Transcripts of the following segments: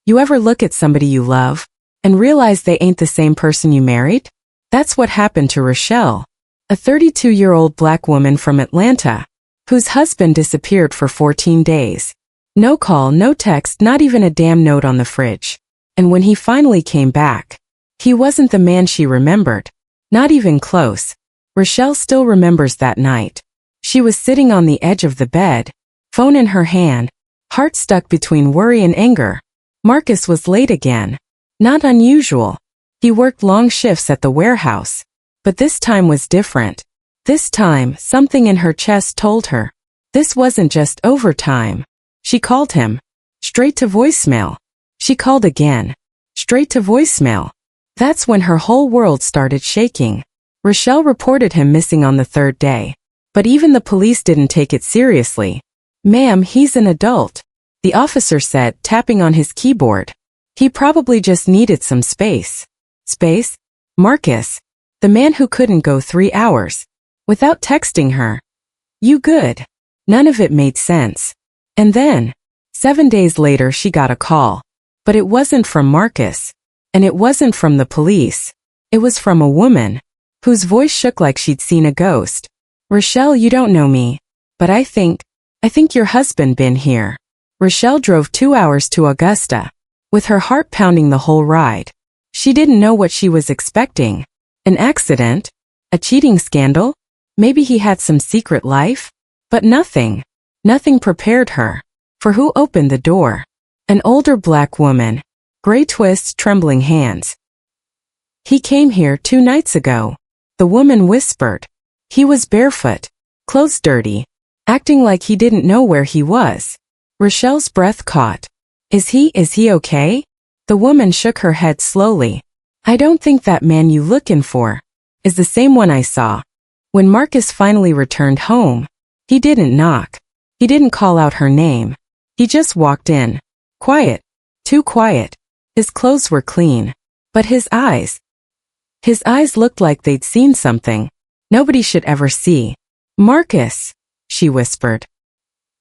You ever look at somebody you love and realize they ain't the same person you married? That's what happened to Rochelle, a 32-year-old black woman from Atlanta, whose husband disappeared for 14 days. No call, no text, not even a damn note on the fridge. And when he finally came back, he wasn't the man she remembered. Not even close. Rochelle still remembers that night. She was sitting on the edge of the bed, phone in her hand, heart stuck between worry and anger. Marcus was late again. Not unusual. He worked long shifts at the warehouse. But this time was different. This time, something in her chest told her. This wasn't just overtime. She called him. Straight to voicemail. She called again. Straight to voicemail. That's when her whole world started shaking. Rochelle reported him missing on the third day. But even the police didn't take it seriously. "Ma'am, he's an adult," the officer said, tapping on his keyboard. "He probably just needed some space." Space? Marcus. The man who couldn't go 3 hours without texting her. You good? None of it made sense. And then, 7 days later she got a call. But it wasn't from Marcus. And it wasn't from the police. It was from a woman whose voice shook like she'd seen a ghost. "Rochelle, you don't know me. But I think your husband been here." Rochelle drove 2 hours to Augusta, with her heart pounding the whole ride. She didn't know what she was expecting. An accident? A cheating scandal? Maybe he had some secret life? But nothing. Nothing prepared her. For who opened the door? An older black woman. Gray twists, trembling hands. "He came here 2 nights ago," the woman whispered. "He was barefoot, clothes dirty, acting like he didn't know where he was." Rochelle's breath caught. Is he okay?" The woman shook her head slowly. "I don't think that man you looking for is the same one I saw." When Marcus finally returned home, he didn't knock. He didn't call out her name. He just walked in. Quiet. Too quiet. His clothes were clean. But his eyes looked like they'd seen something nobody should ever see. "Marcus," she whispered.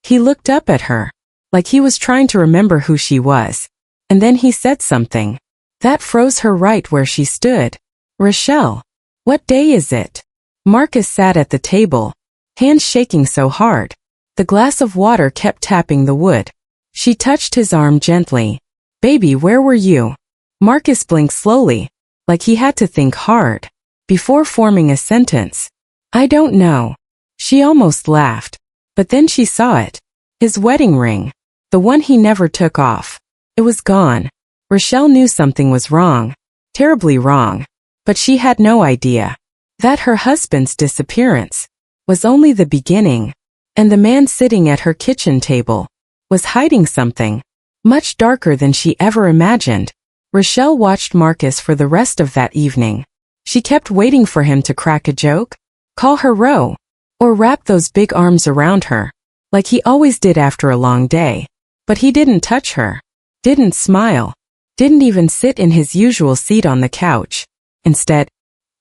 He looked up at her, like he was trying to remember who she was. And then he said something that froze her right where she stood. "Rochelle, what day is it?" Marcus sat at the table, hands shaking so hard. The glass of water kept tapping the wood. She touched his arm gently. "Baby, where were you?" Marcus blinked slowly, like he had to think hard before forming a sentence. "I don't know." She almost laughed. But then she saw it. His wedding ring. The one he never took off. It was gone. Rochelle knew something was wrong. Terribly wrong. But she had no idea that her husband's disappearance was only the beginning. And the man sitting at her kitchen table was hiding something much darker than she ever imagined. Rochelle watched Marcus for the rest of that evening. She kept waiting for him to crack a joke, call her Ro, or wrap those big arms around her, like he always did after a long day. But he didn't touch her, didn't smile, didn't even sit in his usual seat on the couch. Instead,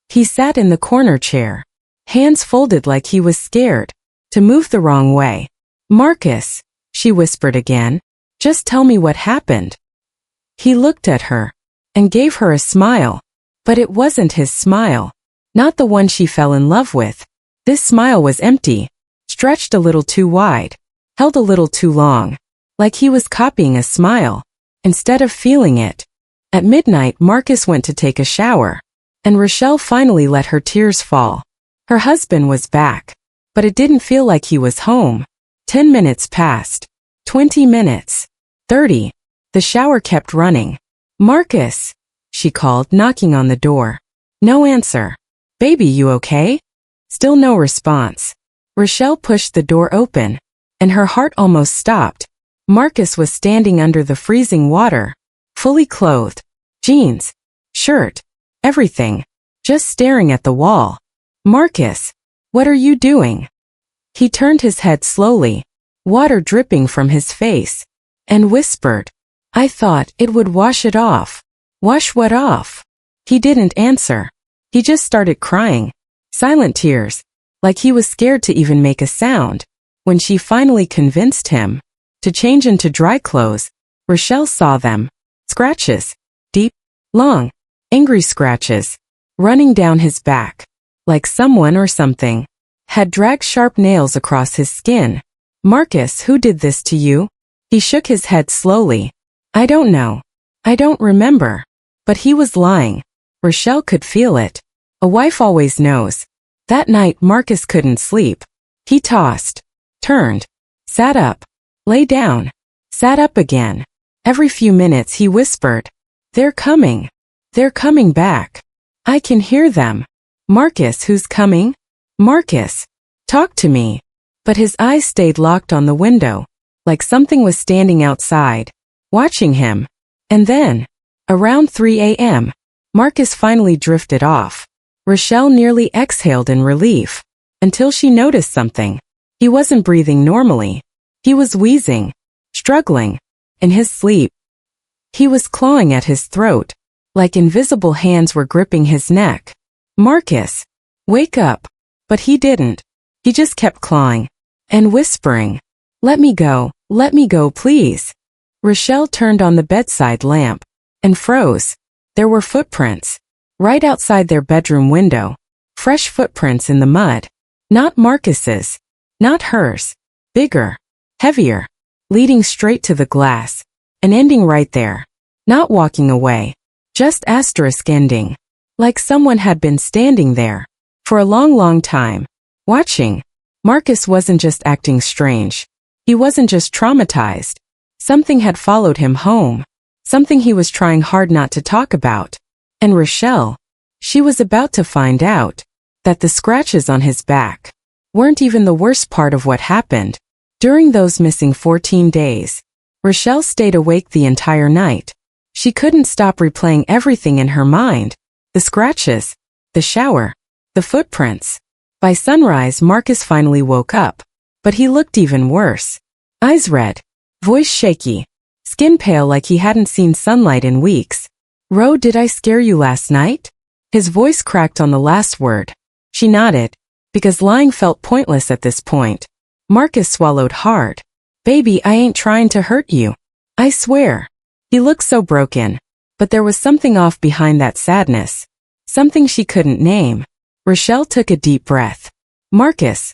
he sat in the corner chair, hands folded like he was scared to move the wrong way. "Marcus," she whispered again, "just tell me what happened." He looked at her and gave her a smile. But it wasn't his smile. Not the one she fell in love with. This smile was empty, stretched a little too wide, held a little too long, like he was copying a smile instead of feeling it. At midnight, Marcus went to take a shower, and Rochelle finally let her tears fall. Her husband was back, but it didn't feel like he was home. 10 minutes passed. 20 minutes. 30. The shower kept running. "Marcus," she called, knocking on the door. No answer. "Baby, you okay?" Still no response. Rochelle pushed the door open, and her heart almost stopped. Marcus was standing under the freezing water, fully clothed, jeans, shirt, everything, just staring at the wall. "Marcus, what are you doing?" He turned his head slowly, water dripping from his face, and whispered, "I thought it would wash it off." "Wash what off?" He didn't answer. He just started crying. Silent tears, like he was scared to even make a sound. When she finally convinced him to change into dry clothes, Rochelle saw them. Scratches. Deep, long, angry scratches. Running down his back. Like someone or something had dragged sharp nails across his skin. Marcus, who did this to you? He shook his head slowly. I don't know. I don't remember. But he was lying. Rochelle could feel it. A wife always knows. That night Marcus couldn't sleep. He tossed, turned, sat up, lay down, sat up again. Every few minutes he whispered, They're coming. They're coming back. I can hear them. Marcus, who's coming? Marcus, talk to me. But his eyes stayed locked on the window, like something was standing outside, watching him. And then, around 3 a.m., Marcus finally drifted off. Rochelle nearly exhaled in relief, until she noticed something. He wasn't breathing normally. He was wheezing, struggling, in his sleep. He was clawing at his throat, like invisible hands were gripping his neck. Marcus, wake up. But he didn't. He just kept clawing and whispering, let me go, please. Rochelle turned on the bedside lamp and froze. There were footprints right outside their bedroom window. Fresh footprints in the mud. Not Marcus's, not hers. Bigger, heavier, leading straight to the glass and ending right there. Not walking away. Just asterisk ending. Like someone had been standing there for a long time, watching. Marcus wasn't just acting strange. He wasn't just traumatized. Something had followed him home. Something he was trying hard not to talk about. And Rochelle, she was about to find out that the scratches on his back weren't even the worst part of what happened. During those missing 14 days, Rochelle stayed awake the entire night. She couldn't stop replaying everything in her mind. The scratches, the shower, the footprints. By sunrise, Marcus finally woke up, but he looked even worse. Eyes red, voice shaky, skin pale like he hadn't seen sunlight in weeks. Ro, did I scare you last night? His voice cracked on the last word. She nodded, because lying felt pointless at this point. Marcus swallowed hard. Baby, I ain't trying to hurt you. I swear. He looked so broken, but there was something off behind that sadness. Something she couldn't name. Rochelle took a deep breath. Marcus,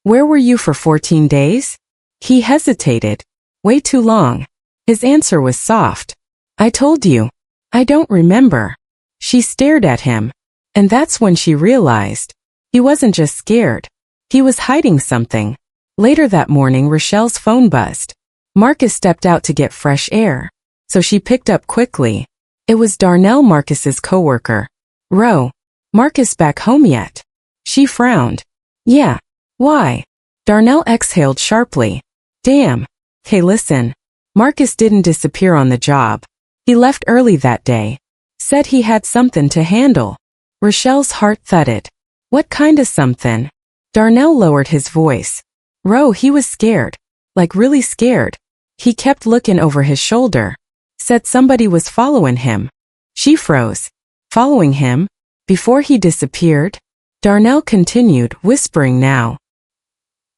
where were you for 14 days? He hesitated. Way too long. His answer was soft. I told you. I don't remember. She stared at him. And that's when she realized. He wasn't just scared. He was hiding something. Later that morning, Rochelle's phone buzzed. Marcus stepped out to get fresh air. So she picked up quickly. It was Darnell, Marcus's coworker. Ro, Marcus back home yet? She frowned. Yeah. Why? Darnell exhaled sharply. Damn. Hey, listen. Marcus didn't disappear on the job. He left early that day. Said he had something to handle. Rochelle's heart thudded. What kind of something? Darnell lowered his voice. Ro, he was scared. Like really scared. He kept looking over his shoulder. Said somebody was following him. She froze. Following him? Before he disappeared? Darnell continued, whispering now.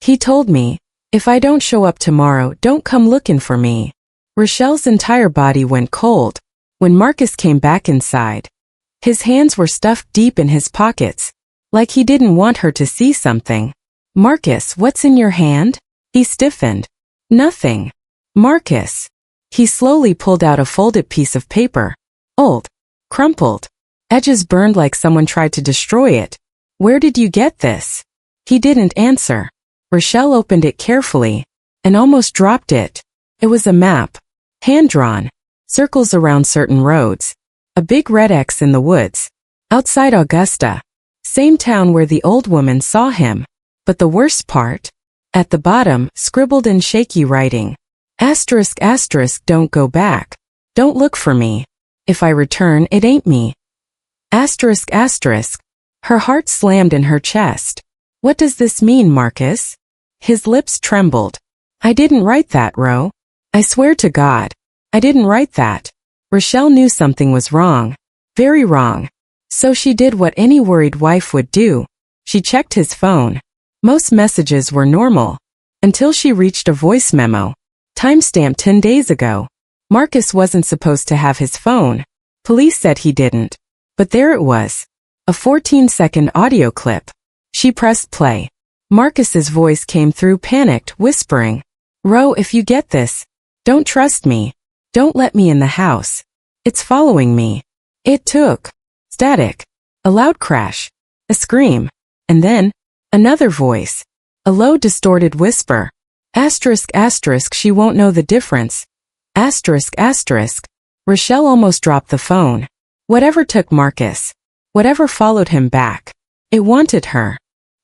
He told me, if I don't show up tomorrow, don't come looking for me. Rochelle's entire body went cold when Marcus came back inside. His hands were stuffed deep in his pockets, like he didn't want her to see something. Marcus, what's in your hand? He stiffened. Nothing. Marcus. He slowly pulled out a folded piece of paper. Old. Crumpled. Edges burned like someone tried to destroy it. Where did you get this? He didn't answer. Rochelle opened it carefully and almost dropped it. It was a map. Hand-drawn. Circles around certain roads. A big red X in the woods. Outside Augusta. Same town where the old woman saw him. But the worst part? At the bottom, scribbled in shaky writing. Asterisk asterisk, don't go back. Don't look for me. If I return, it ain't me. Asterisk asterisk. Her heart slammed in her chest. What does this mean, Marcus? His lips trembled. I didn't write that, Ro. I swear to God. I didn't write that. Rochelle knew something was wrong. Very wrong. So she did what any worried wife would do. She checked his phone. Most messages were normal. Until she reached a voice memo. Timestamped 10 days ago. Marcus wasn't supposed to have his phone. Police said he didn't. But there it was. A 14-second audio clip. She pressed play. Marcus's voice came through, panicked, whispering, "Ro, if you get this, don't trust me. Don't let me in the house. It's following me." It took. Static. A loud crash. A scream. And then, another voice. A low, distorted whisper. Asterisk, asterisk, she won't know the difference. Asterisk, asterisk. Rochelle almost dropped the phone. Whatever took Marcus. Whatever followed him back. It wanted her.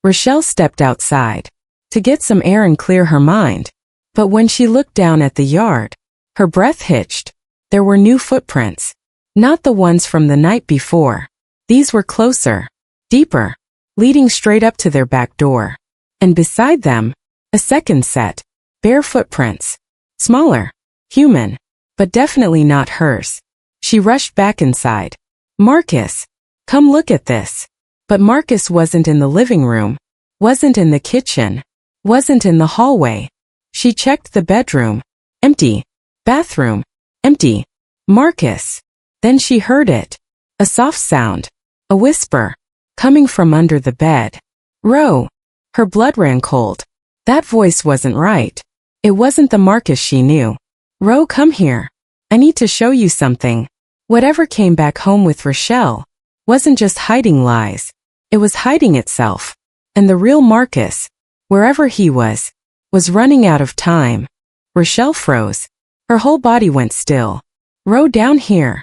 Rochelle stepped outside. To get some air and clear her mind. But when she looked down at the yard, her breath hitched. There were new footprints. Not the ones from the night before. These were closer. Deeper. Leading straight up to their back door. And beside them, a second set. Bare footprints. Smaller. Human. But definitely not hers. She rushed back inside. "Marcus, come look at this." But Marcus wasn't in the living room. Wasn't in the kitchen. Wasn't in the hallway. She checked the bedroom. Empty. Bathroom. Empty. Marcus. Then she heard it. A soft sound. A whisper. Coming from under the bed. "Ro." Her blood ran cold. That voice wasn't right. It wasn't the Marcus she knew. "Ro, come here. I need to show you something." Whatever came back home with Rochelle wasn't just hiding lies. It was hiding itself. And the real Marcus, wherever he was running out of time. Rochelle froze. Her whole body went still. "Ro, down here."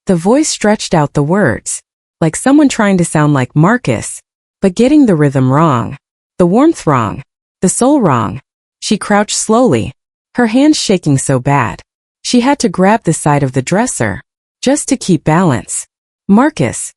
The voice stretched out the words, like someone trying to sound like Marcus, but getting the rhythm wrong. The warmth wrong. The soul wrong. She crouched slowly, her hands shaking so bad. She had to grab the side of the dresser, just to keep balance. "Marcus,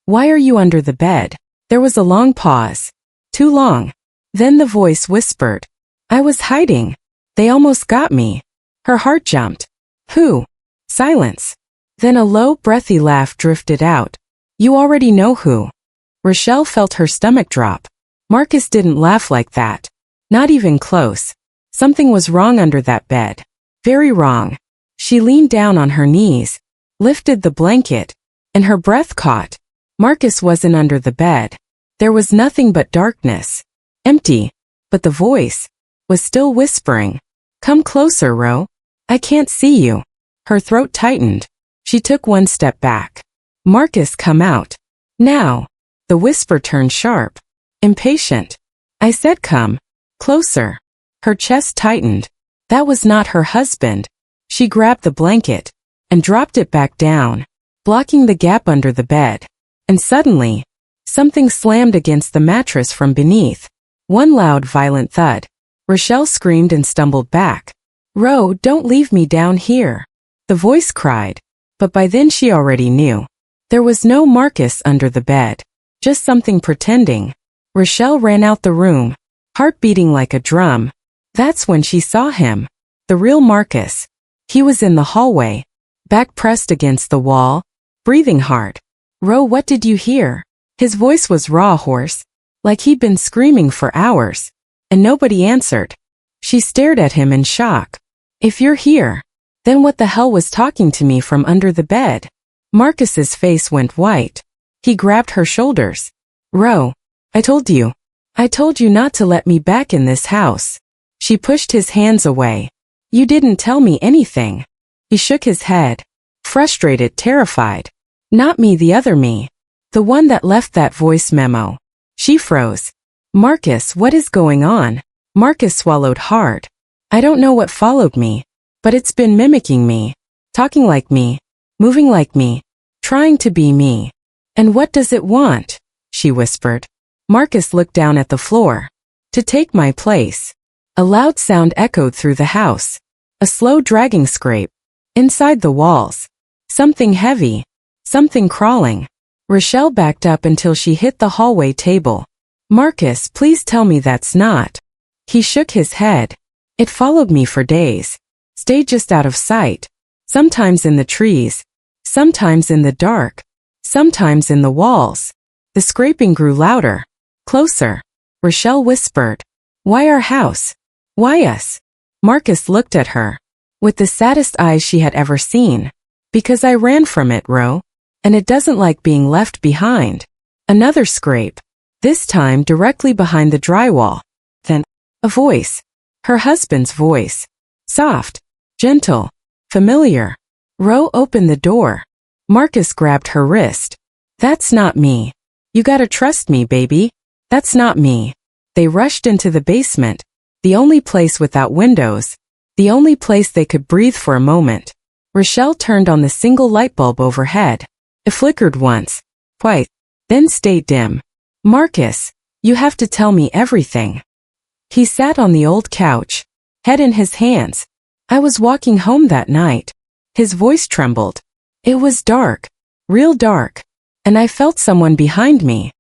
why are you under the bed?" There was a long pause. Too long. Then the voice whispered, "I was hiding. They almost got me." Her heart jumped. "Who?" Silence. Then a low, breathy laugh drifted out. "You already know who." Rochelle felt her stomach drop. Marcus didn't laugh like that. Not even close. Something was wrong under that bed. Very wrong. She leaned down on her knees, lifted the blanket, and her breath caught. Marcus wasn't under the bed. There was nothing but darkness. Empty. But the voice was still whispering. "Come closer, Ro. I can't see you." Her throat tightened. She took one step back. "Marcus, come out. Now." The whisper turned sharp. Impatient. "I said come. Closer." Her chest tightened. That was not her husband. She grabbed the blanket and dropped it back down, blocking the gap under the bed. And suddenly, something slammed against the mattress from beneath. One loud, violent thud. Rochelle screamed and stumbled back. "Ro, don't leave me down here." The voice cried. But by then she already knew. There was no Marcus under the bed. Just something pretending. Rochelle ran out the room, heart beating like a drum. That's when she saw him. The real Marcus. He was in the hallway, back pressed against the wall, breathing hard. "Ro, what did you hear?" His voice was raw, hoarse, like he'd been screaming for hours. And nobody answered. She stared at him in shock. "If you're here, then what the hell was talking to me from under the bed?" Marcus's face went white. He grabbed her shoulders. "Ro, I told you not to let me back in this house." She pushed his hands away. "You didn't tell me anything." He shook his head. Frustrated, terrified. "Not me, the other me. The one that left that voice memo." She froze. "Marcus, what is going on?" Marcus swallowed hard. "I don't know what followed me, but it's been mimicking me. Talking like me. Moving like me. Trying to be me." "And what does it want?" she whispered. Marcus looked down at the floor. "To take my place." A loud sound echoed through the house. A slow dragging scrape. Inside the walls. Something heavy. Something crawling. Rochelle backed up until she hit the hallway table. "Marcus, please tell me that's not." He shook his head. "It followed me for days. Stayed just out of sight. Sometimes in the trees. Sometimes in the dark. Sometimes in the walls." The scraping grew louder. Closer. Rochelle whispered. "Why our house? Why us?" Marcus looked at her. with the saddest eyes she had ever seen. Because I ran from it, Ro. And it doesn't like being left behind. Another scrape. This time directly behind the drywall. Then, a voice. Her husband's voice. Soft, gentle, familiar. Ro opened the door. Marcus grabbed her wrist. That's not me. You gotta trust me, baby. That's not me. They rushed into the basement. The only place without windows. The only place they could breathe for a moment. Rochelle turned on the single light bulb overhead. It flickered once, twice, then stayed dim. Marcus, you have to tell me everything. He sat on the old couch, head in his hands. I was walking home that night. His voice trembled. It was dark, real dark, and I felt someone behind me.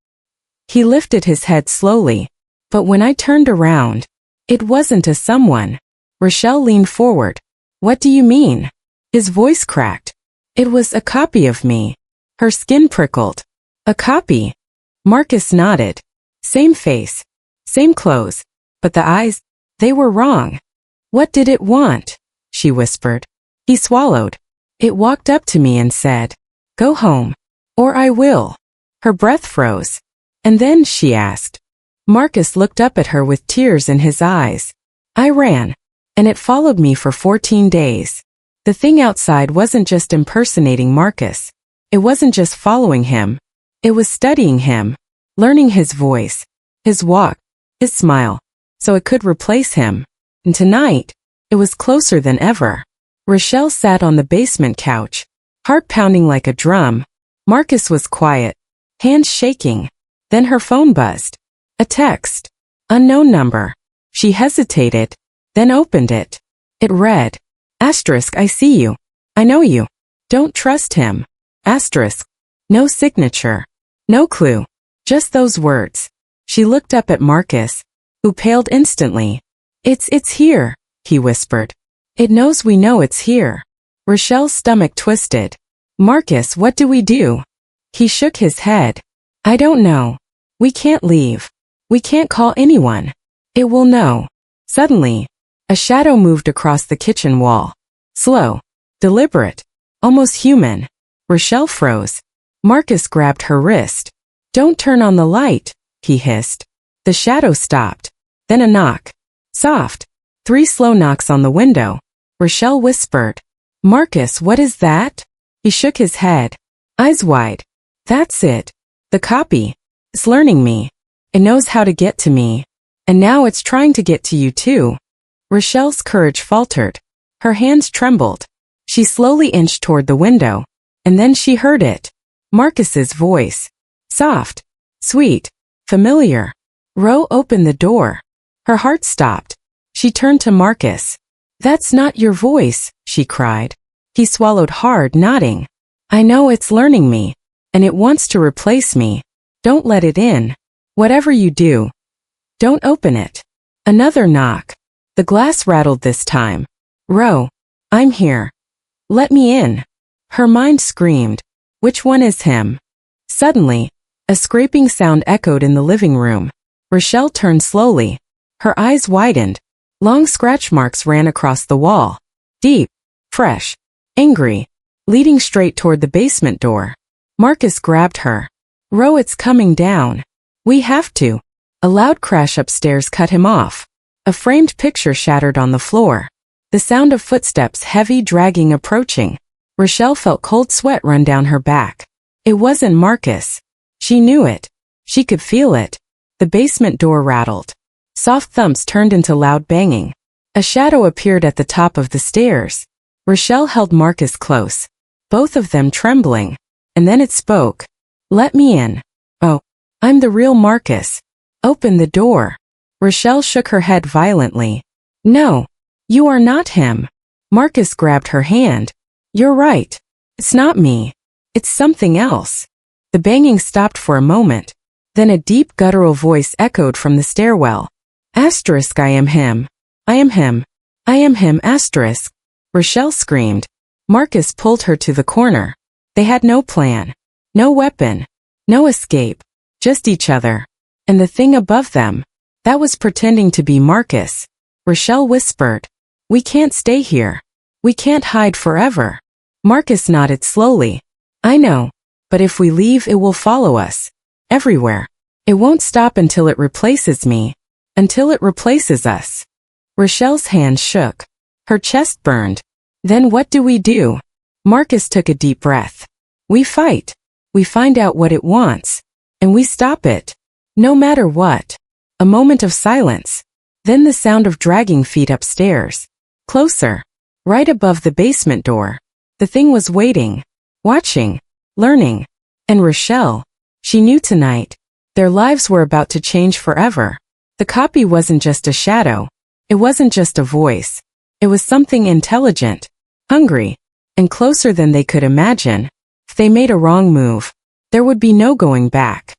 He lifted his head slowly, but when I turned around, it wasn't a someone. Rochelle leaned forward. What do you mean? His voice cracked. It was a copy of me. Her skin prickled. A copy. Marcus nodded. Same face, same clothes, but the eyes, they were wrong. What did it want? She whispered. He swallowed. It walked up to me and said, go home, or I will. Her breath froze. And then she asked. Marcus looked up at her with tears in his eyes. I ran, and it followed me for 14 days. The thing outside wasn't just impersonating Marcus. It wasn't just following him. It was studying him, learning his voice, his walk, his smile, so it could replace him. And tonight, it was closer than ever. Rochelle sat on the basement couch, heart pounding like a drum. Marcus was quiet, hands shaking. Then her phone buzzed. A text. Unknown number. She hesitated, then opened it. It read, Asterisk, I see you. I know you. Don't trust him. Asterisk. No signature. No clue. Just those words. She looked up at Marcus, who paled instantly. It's here, he whispered. It knows we know it's here. Rochelle's stomach twisted. Marcus, what do we do? He shook his head. I don't know. We can't leave. We can't call anyone. It will know. Suddenly, a shadow moved across the kitchen wall. Slow, deliberate, almost human. Rochelle froze. Marcus grabbed her wrist. Don't turn on the light, he hissed. The shadow stopped. Then a knock. Soft. 3 slow knocks on the window. Rochelle whispered. Marcus, what is that? He shook his head. Eyes wide. That's it. The copy. It's learning me. It knows how to get to me. And now it's trying to get to you too. Rochelle's courage faltered. Her hands trembled. She slowly inched toward the window. And then she heard it. Marcus's voice. Soft. Sweet. Familiar. Ro opened the door. Her heart stopped. She turned to Marcus. That's not your voice, she cried. He swallowed hard, nodding. I know it's learning me. And it wants to replace me. Don't let it in. Whatever you do, don't open it. Another knock. The glass rattled this time. Ro, I'm here. Let me in. Her mind screamed. Which one is him? Suddenly, a scraping sound echoed in the living room. Rochelle turned slowly. Her eyes widened. Long scratch marks ran across the wall. Deep, fresh, angry, leading straight toward the basement door. Marcus grabbed her. Ro, it's coming down. We have to. A loud crash upstairs cut him off. A framed picture shattered on the floor. The sound of footsteps, heavy, dragging, approaching. Rochelle felt cold sweat run down her back. It wasn't Marcus. She knew it. She could feel it. The basement door rattled. Soft thumps turned into loud banging. A shadow appeared at the top of the stairs. Rochelle held Marcus close, both of them trembling. And then it spoke. Let me in. Oh, I'm the real Marcus. Open the door. Rochelle shook her head violently. No, you are not him. Marcus grabbed her hand. You're right. It's not me. It's something else. The banging stopped for a moment. Then a deep guttural voice echoed from the stairwell. Asterisk, I am him. I am him. I am him, asterisk. Rochelle screamed. Marcus pulled her to the corner. They had no plan. No weapon. No escape. Just each other. And the thing above them. That was pretending to be Marcus. Rochelle whispered. We can't stay here. We can't hide forever. Marcus nodded slowly. I know. But if we leave, it will follow us. Everywhere. It won't stop until it replaces me. Until it replaces us. Rochelle's hands shook. Her chest burned. Then what do? Marcus took a deep breath. We fight. We find out what it wants. And we stop it. No matter what. A moment of silence. Then the sound of dragging feet upstairs. Closer. Right above the basement door. The thing was waiting. Watching. Learning. And Rochelle. She knew tonight. Their lives were about to change forever. The copy wasn't just a shadow. It wasn't just a voice. It was something intelligent. Hungry. And closer than they could imagine. If they made a wrong move, there would be no going back.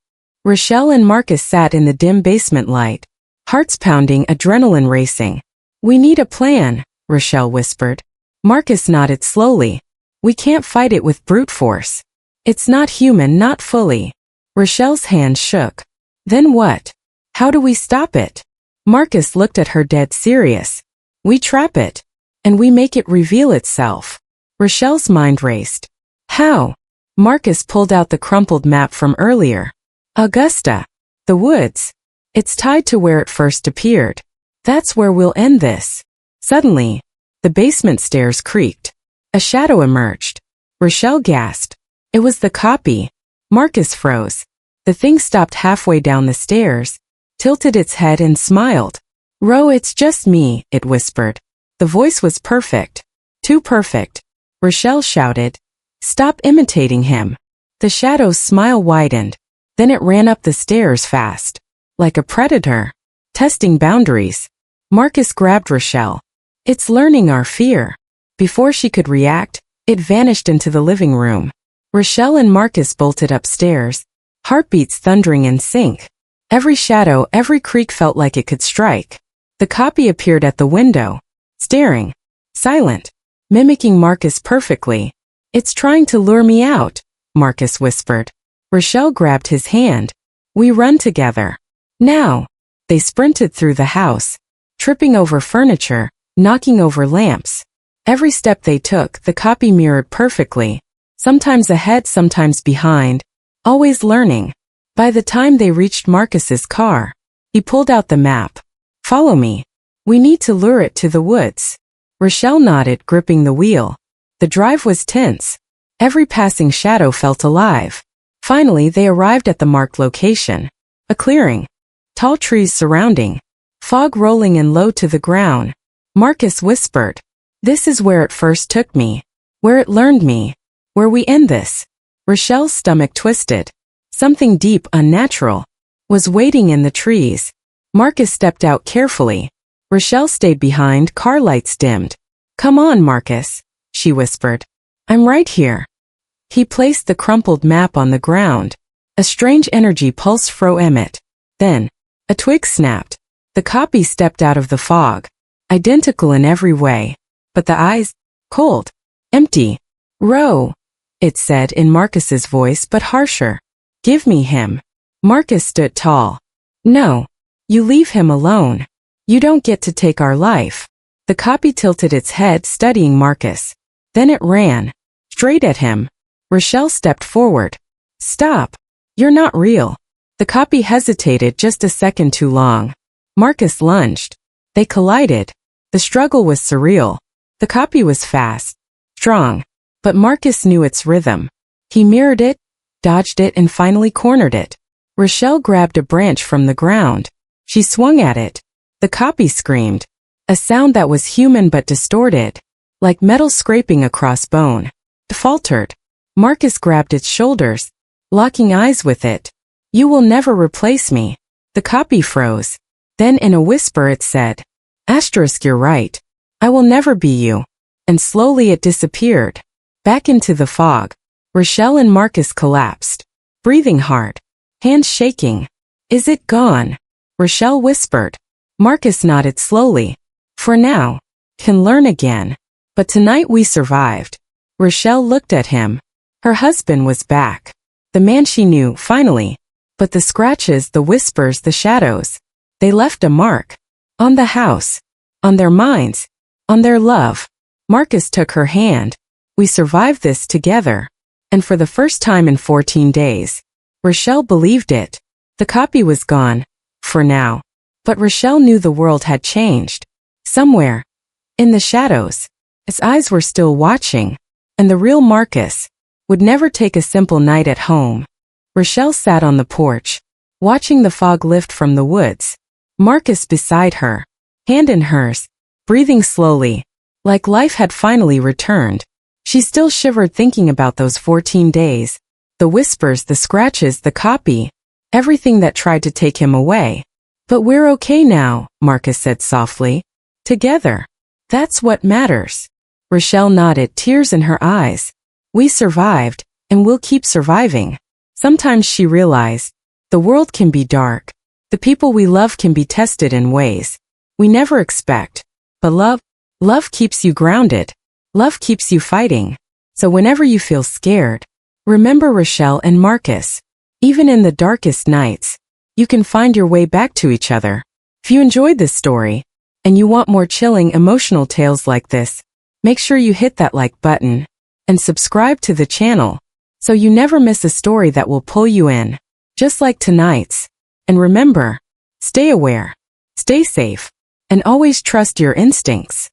Rochelle and Marcus sat in the dim basement light. Hearts pounding, adrenaline racing. We need a plan, Rochelle whispered. Marcus nodded slowly. We can't fight it with brute force. It's not human, not fully. Rochelle's hand shook. Then what? How do we stop it? Marcus looked at her dead serious. We trap it. And we make it reveal itself. Rochelle's mind raced. How? Marcus pulled out the crumpled map from earlier. Augusta. The woods. It's tied to where it first appeared. That's where we'll end this. Suddenly, the basement stairs creaked. A shadow emerged. Rochelle gasped. It was the copy. Marcus froze. The thing stopped halfway down the stairs, tilted its head and smiled. Ro, it's just me, it whispered. The voice was perfect. Too perfect. Rochelle shouted. Stop imitating him. The shadow's smile widened. Then it ran up the stairs fast. Like a predator. Testing boundaries. Marcus grabbed Rochelle. It's learning our fear. Before she could react, it vanished into the living room. Rochelle and Marcus bolted upstairs. Heartbeats thundering in sync. Every shadow, every creak felt like it could strike. The copy appeared at the window. Staring. Silent. Mimicking Marcus perfectly. It's trying to lure me out, Marcus whispered. Rochelle grabbed his hand. We run together. Now. They sprinted through the house. Tripping over furniture, knocking over lamps. Every step they took, the copy mirrored perfectly. Sometimes ahead, sometimes behind. Always learning. By the time they reached Marcus's car, he pulled out the map. Follow me. We need to lure it to the woods. Rochelle nodded, gripping the wheel. The drive was tense. Every passing shadow felt alive. Finally, they arrived at the marked location. A clearing. Tall trees surrounding. Fog rolling in low to the ground. Marcus whispered. This is where it first took me. Where it learned me. Where we end this. Rochelle's stomach twisted. Something deep, unnatural, was waiting in the trees. Marcus stepped out carefully. Rochelle stayed behind, car lights dimmed. Come on, Marcus, she whispered. I'm right here. He placed the crumpled map on the ground. A strange energy pulsed through it. Then, a twig snapped. The copy stepped out of the fog. Identical in every way. But the eyes, cold, empty. Ro, it said in Marcus's voice but harsher. Give me him. Marcus stood tall. No. You leave him alone. You don't get to take our life. The copy tilted its head, studying Marcus. Then it ran. Straight at him. Rochelle stepped forward. Stop. You're not real. The copy hesitated just a second too long. Marcus lunged. They collided. The struggle was surreal. The copy was fast. Strong. But Marcus knew its rhythm. He mirrored it, dodged it, and finally cornered it. Rochelle grabbed a branch from the ground. She swung at it. The copy screamed. A sound that was human but distorted. Like metal scraping across bone. It faltered. Marcus grabbed its shoulders. Locking eyes with it. You will never replace me. The copy froze. Then in a whisper it said. Asterisk, you're right. I will never be you. And slowly it disappeared. Back into the fog. Rochelle and Marcus collapsed. Breathing hard. Hands shaking. Is it gone? Rochelle whispered. Marcus nodded slowly. For now. Can learn again. But tonight we survived. Rochelle looked at him. Her husband was back. The man she knew, finally. But the scratches, the whispers, the shadows. They left a mark. On the house. On their minds. On their love. Marcus took her hand. We survived this together. And for the first time in 14 days, Rochelle believed it. The copy was gone. For now. But Rochelle knew the world had changed. Somewhere. In the shadows. His eyes were still watching. And the real Marcus would never take a simple night at home. Rochelle sat on the porch, watching the fog lift from the woods. Marcus beside her, hand in hers, breathing slowly, like life had finally returned. She still shivered thinking about those 14 days, the whispers, the scratches, the copy, everything that tried to take him away. But we're okay now, Marcus said softly. Together. That's what matters. Rochelle nodded, tears in her eyes. We survived, and we'll keep surviving. Sometimes she realized, the world can be dark. The people we love can be tested in ways we never expect. But love keeps you grounded. Love keeps you fighting. So whenever you feel scared, remember Rochelle and Marcus. Even in the darkest nights, you can find your way back to each other. If you enjoyed this story, and you want more chilling emotional tales like this, make sure you hit that like button and subscribe to the channel so you never miss a story that will pull you in, just like tonight's. And remember, stay aware, stay safe, and always trust your instincts.